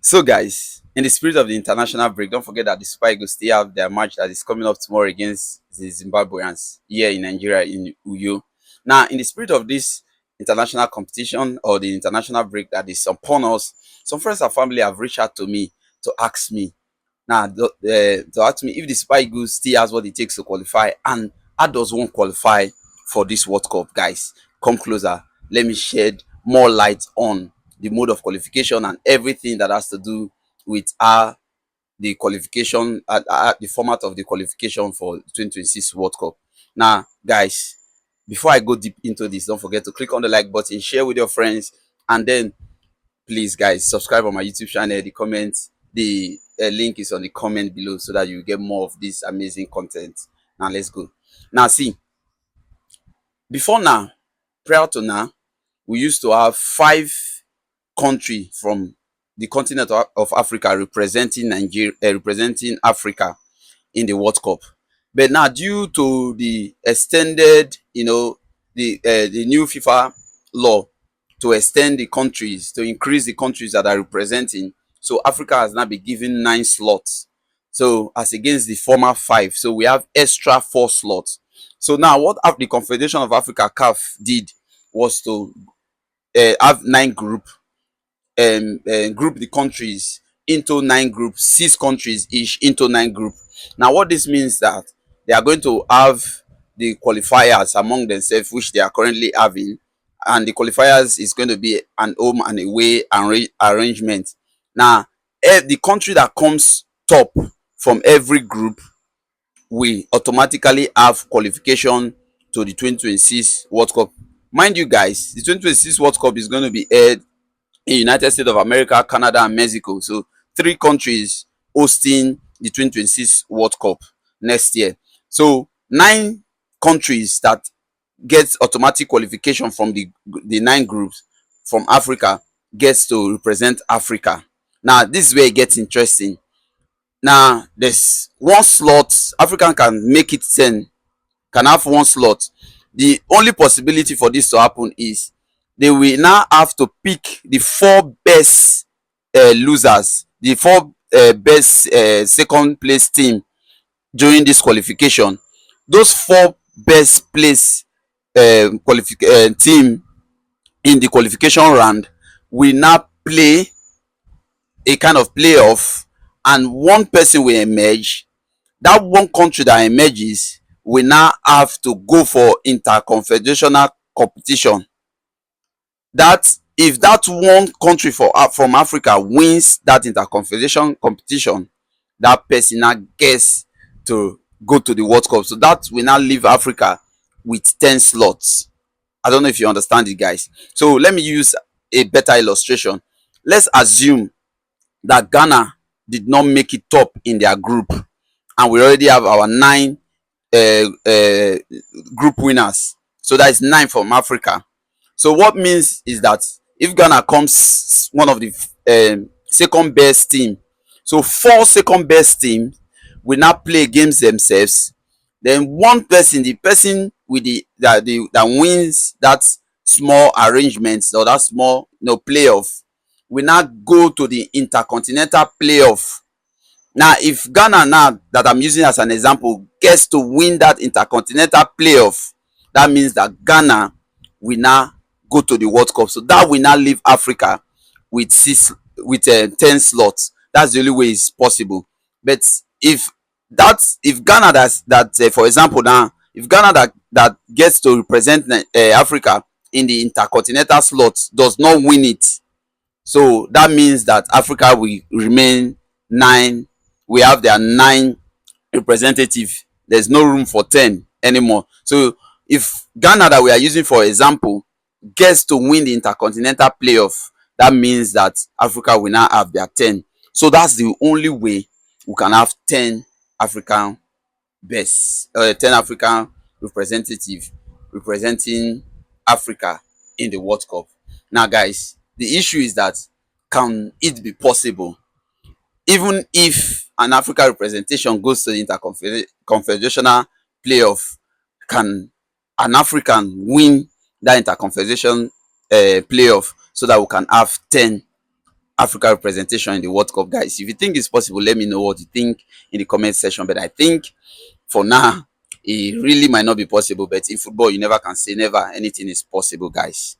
So, guys, in the spirit of the international break, don't forget that the Super Eagles still have their match that is coming up tomorrow against the Zimbabweans here in Nigeria in Uyo. Now, in the spirit of this international competition or the international break that is upon us, some friends and family have reached out to me to ask me to ask me if the Super Eagles still has what it takes to qualify, and how does one qualify for this World Cup, guys. Come closer. Let me shed more light on the mode of qualification and everything that has to do with the qualification, the format of the qualification for 2026 World Cup. Now, guys, before I go deep into this, don't forget to click on the like button, share with your friends, and then please, guys, subscribe on my YouTube channel. The link is on the comment below so that you get more of this amazing content. Now, let's go. Now, see, before now, prior to now, we used to have five country from the continent of Africa representing Nigeria, representing Africa in the World Cup. But now, due to the extended, the new FIFA law to extend the countries, to increase the countries that are representing, so Africa has now been given 9 slots. So as against the former 5, so we have extra 4 slots. So now, what the Confederation of Africa (CAF) did was to have 9 group the countries into 9 groups, 6 countries each into 9 groups. Now, what this means that they are going to have the qualifiers among themselves, which they are currently having, and the qualifiers is going to be an home and away arrangement. Now, the country that comes top from every group will automatically have qualification to the 2026 World Cup. Mind you, guys, the 2026 World Cup is going to be held in United States of America, Canada, and Mexico. So 3 countries hosting the 2026 World Cup next year. So 9 countries that get automatic qualification from the 9 groups from Africa gets to represent Africa. Now, this is where it gets interesting. Now, there's 1 slot. African can make it 10, can have 1 slot. The only possibility for this to happen is they will now have to pick the 4 best losers, the 4 best second place team during this qualification. Those 4 best place team in the qualification round will now play a kind of playoff, and 1 person will emerge. That 1 country that emerges will now have to go for interconfederational competition. That if that 1 country from Africa wins that interconfederation competition, that person now gets to go to the World Cup. So that will now leave Africa with 10 slots. I don't know if you understand it, guys. So let me use a better illustration. Let's assume that Ghana did not make it top in their group, and we already have our 9 group winners. So that is 9 from Africa. So what means is that if Ghana comes one of the second best team, so 4 second best teams will not play against themselves. Then 1 person, the person with that wins that small arrangement or that small playoff, will not go to the intercontinental playoff. Now, if Ghana, now that I'm using as an example, gets to win that intercontinental playoff, that means that Ghana will now go to the World Cup. So that will now leave Africa with 10 slots. That's the only way it's possible. But if Ghana for example, now if Ghana that gets to represent Africa in the intercontinental slots does not win it, so that means that Africa will remain 9. We have their 9 representative. There's no room for 10 anymore. So if Ghana, that we are using for example, gets to win the intercontinental playoff, that means that Africa will now have their 10. So that's the only way we can have 10 African 10 African representative representing Africa in the World Cup. Now, guys, the issue is that, can it be possible, even if an African representation goes to the interconfederational playoff, can an African win that interconfederation playoff so that we can have 10 Africa representation in the World Cup, guys. If you think it's possible, let me know what you think in the comment section. But I think for now, it really might not be possible. But in football, you never can say never. Anything is possible, guys.